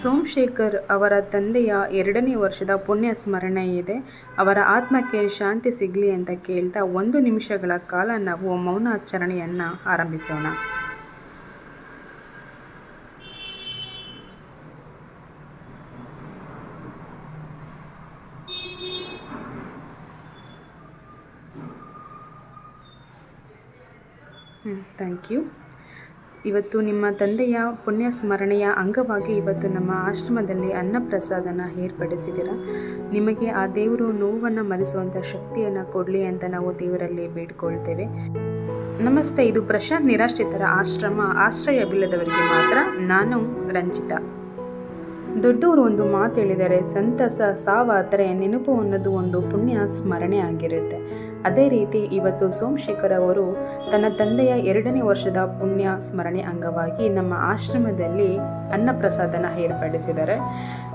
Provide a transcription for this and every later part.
ಸೋಮಶೇಖರ್ ಅವರ ತಂದೆಯ 2ನೇ ವರ್ಷದ ಪುಣ್ಯ ಸ್ಮರಣೆ ಇದೆ. ಅವರ ಆತ್ಮಕ್ಕೆ ಶಾಂತಿ ಸಿಗಲಿ ಅಂತ ಕೇಳ್ತಾ 1 ನಿಮಿಷಗಳ ಕಾಲ ನಾವು ಮೌನಾಚರಣೆಯನ್ನು ಆರಂಭಿಸೋಣ. Thank you. ಇವತ್ತು ನಿಮ್ಮ ತಂದೆಯ ಪುಣ್ಯ ಸ್ಮರಣೆಯ ಅಂಗವಾಗಿ ಇವತ್ತು ನಮ್ಮ ಆಶ್ರಮದಲ್ಲಿ ಅನ್ನಪ್ರಸಾದನ ಏರ್ಪಡಿಸಿದ್ದೀರ. ನಿಮಗೆ ಆ ದೇವರು ನೋವನ್ನು ಮರೆಸುವಂಥ ಶಕ್ತಿಯನ್ನು ಕೊಡಲಿ ಅಂತ ನಾವು ದೇವರಲ್ಲಿ ಬೇಡ್ಕೊಳ್ತೇವೆ. ನಮಸ್ತೆ, ಇದು ಪ್ರಶಾಂತ್ ನಿರಾಶ್ರಿತರ ಆಶ್ರಯವಿಲ್ಲದವರಿಗೆ ಮಾತ್ರ. ನಾನು ರಂಜಿತಾ. ದೊಡ್ಡವರು ಒಂದು ಮಾತು ಹೇಳಿದರೆ, ಸಂತಸ ಸಾವಾದರೆ ನೆನಪು ಅನ್ನೋದು ಒಂದು ಪುಣ್ಯ ಸ್ಮರಣೆ ಆಗಿರುತ್ತೆ. ಅದೇ ರೀತಿ ಇವತ್ತು ಸೋಮಶೇಖರ್ ಅವರು ತನ್ನ ತಂದೆಯ 2ನೇ ವರ್ಷದ ಪುಣ್ಯ ಸ್ಮರಣೆ ಅಂಗವಾಗಿ ನಮ್ಮ ಆಶ್ರಮದಲ್ಲಿ ಅನ್ನಪ್ರಸಾದನ ಏರ್ಪಡಿಸಿದ್ದಾರೆ.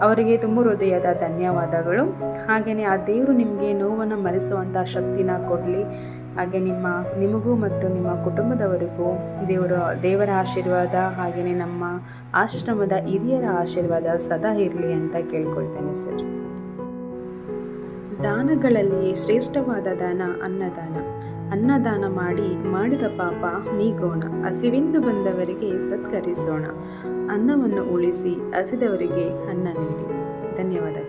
ಅವರಿಗೆ ತುಂಬ ಹೃದಯದ ಧನ್ಯವಾದಗಳು. ಹಾಗೆಯೇ ಆ ದೇವರು ನಿಮಗೆ ನೋವನ್ನು ಮರೆಸುವಂಥ ಶಕ್ತಿನ ಕೊಡಲಿ. ಹಾಗೆ ನಿಮಗೂ ಮತ್ತು ನಿಮ್ಮ ಕುಟುಂಬದವರಿಗೂ ದೇವರ ಆಶೀರ್ವಾದ, ಹಾಗೆಯೇ ನಮ್ಮ ಆಶ್ರಮದ ಹಿರಿಯರ ಆಶೀರ್ವಾದ ಸದಾ ಇರಲಿ ಅಂತ ಕೇಳ್ಕೊಳ್ತೇನೆ ಸರ್. ದಾನಗಳಲ್ಲಿ ಶ್ರೇಷ್ಠವಾದ ದಾನ ಅನ್ನದಾನ. ಅನ್ನದಾನ ಮಾಡಿ ಮಾಡಿದ ಪಾಪ ನೀಗೋಣ. ಹಸಿವೆಂದು ಬಂದವರಿಗೆ ಸತ್ಕರಿಸೋಣ. ಅನ್ನವನ್ನು ಉಳಿಸಿ ಹಸಿದವರಿಗೆ ಅನ್ನ ನೀಡಿ. ಧನ್ಯವಾದಗಳು.